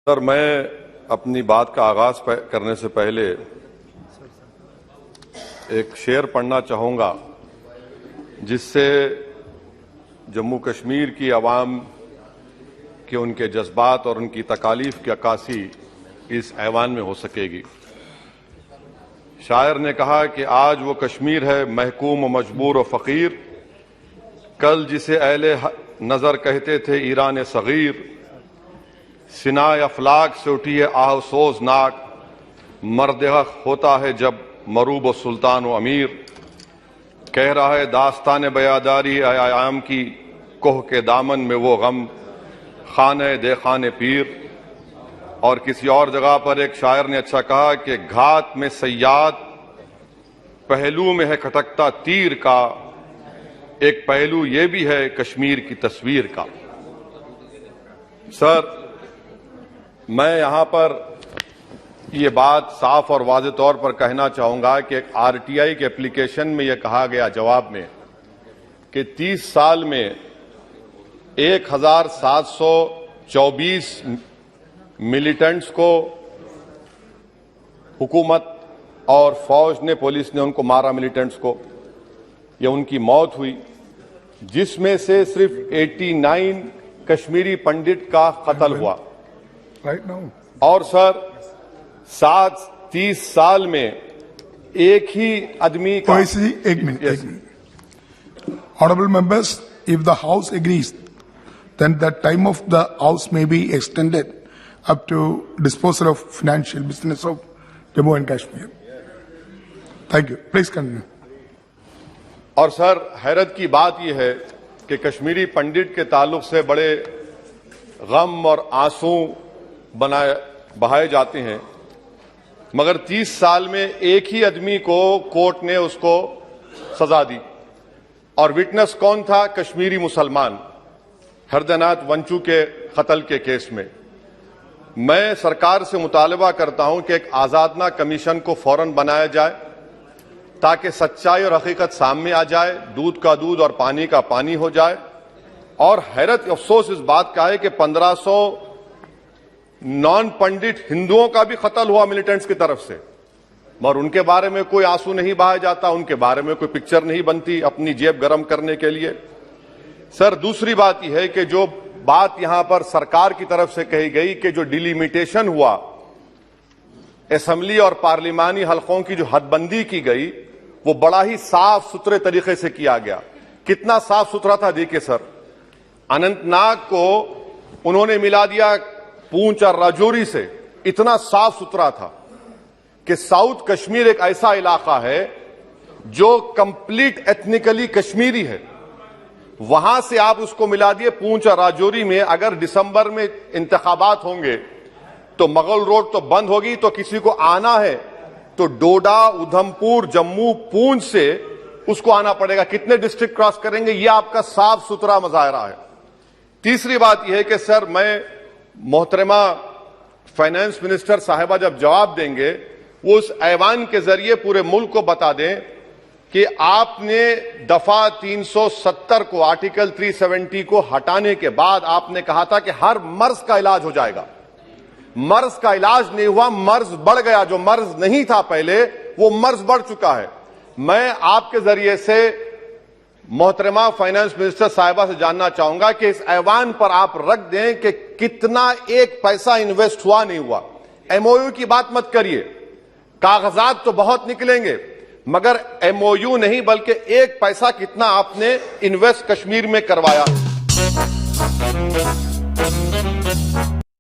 سر میں اپنی بات کا آغاز کرنے سے پہلے ایک شعر پڑھنا چاہوں گا جس سے جموں کشمیر کی عوام کے ان کے جذبات اور ان کی تکالیف کی عکاسی اس ایوان میں ہو سکے گی۔ شاعر نے کہا کہ آج وہ کشمیر ہے محکوم و مجبور و فقیر، کل جسے اہل نظر کہتے تھے ایران صغیر، سنائے افلاک سے اٹھی ہے آہ سوزناک، مرد حق ہوتا ہے جب مروب و سلطان و امیر، کہہ رہا ہے داستان بیاداری ایام کی، کوہ کے دامن میں وہ غم خانہ دے خانے پیر۔ اور کسی اور جگہ پر ایک شاعر نے اچھا کہا کہ گھات میں صیاد پہلو میں ہے کھٹکتا تیر کا، ایک پہلو یہ بھی ہے کشمیر کی تصویر کا۔ سر میں یہاں پر یہ بات صاف اور واضح طور پر کہنا چاہوں گا کہ آر ٹی آئی کے اپلیکیشن میں یہ کہا گیا جواب میں کہ 30 سال میں 1724 ملیٹنٹس کو حکومت اور فوج نے، پولیس نے ان کو مارا، ملیٹنٹس کو، یا ان کی موت ہوئی، جس میں سے صرف 89 کشمیری پنڈت کا قتل ہوا۔ اور سر 30 سال میں ایک ہی آدمی کا ایک minute Honorable members, if the House agrees, then the time of the House may be extended up to disposal of financial business of Jammu and Kashmir. Thank you. Please continue. اور سر حیرت کی بات یہ ہے کہ کشمیری پنڈت کے تعلق سے بڑے غم اور آنسو بہائے جاتے ہیں، مگر 30 سال میں ایک ہی آدمی کو کورٹ نے اس کو سزا دی، اور وٹنس کون تھا؟ کشمیری مسلمان ہردے ناتھ ونچو کے قتل کے کیس میں۔ میں سرکار سے مطالبہ کرتا ہوں کہ ایک آزادانہ کمیشن کو فوراً بنایا جائے تاکہ سچائی اور حقیقت سامنے آ جائے، دودھ کا دودھ اور پانی کا پانی ہو جائے۔ اور حیرت افسوس اس بات کا ہے کہ 1500 نان پنڈت ہندوؤں کا بھی قتل ہوا ملیٹنٹس کی طرف سے، مگر ان کے بارے میں کوئی آنسو نہیں بہایا جاتا، ان کے بارے میں کوئی پکچر نہیں بنتی اپنی جیب گرم کرنے کے لیے۔ سر دوسری بات یہ ہے کہ جو بات یہاں پر سرکار کی طرف سے کہی گئی کہ جو ڈیلیمیٹیشن ہوا، اسمبلی اور پارلیمانی حلقوں کی جو حد بندی کی گئی، وہ بڑا ہی صاف ستھرے طریقے سے کیا گیا۔ کتنا صاف ستھرا تھا دیکھیں سر، اننت ناگ کو انہوں نے ملا دیا پونچھ اور راجوری سے، اتنا صاف ستھرا تھا کہ ساؤتھ کشمیر ایک ایسا علاقہ ہے جو کمپلیٹ ایتھنیکلی کشمیری ہے، وہاں سے آپ اس کو ملا دیے پونچھ اور راجوری میں۔ اگر دسمبر میں انتخابات ہوں گے تو مغل روڈ تو بند ہوگی، تو کسی کو آنا ہے تو ڈوڈا، ادھم پور، جموں، پونچھ سے اس کو آنا پڑے گا۔ کتنے ڈسٹرکٹ کراس کریں گے؟ یہ آپ کا صاف ستھرا مظاہرہ ہے۔ تیسری بات یہ ہے کہ سر میں محترمہ فائنانس منسٹر صاحبہ جب جواب دیں گے، وہ اس ایوان کے ذریعے پورے ملک کو بتا دیں کہ آپ نے دفعہ 370 کو، آرٹیکل 370 کو ہٹانے کے بعد آپ نے کہا تھا کہ ہر مرض کا علاج ہو جائے گا۔ مرض کا علاج نہیں ہوا، مرض بڑھ گیا۔ جو مرض نہیں تھا پہلے، وہ مرض بڑھ چکا ہے۔ میں آپ کے ذریعے سے محترمہ فائنانس منسٹر صاحبہ سے جاننا چاہوں گا کہ اس ایوان پر آپ رکھ دیں کہ کتنا ایک پیسہ انویسٹ ہوا نہیں ہوا۔ ایم او یو کی بات مت کریے، کاغذات تو بہت نکلیں گے، مگر ایم او یو نہیں بلکہ ایک پیسہ کتنا آپ نے انویسٹ کشمیر میں کروایا۔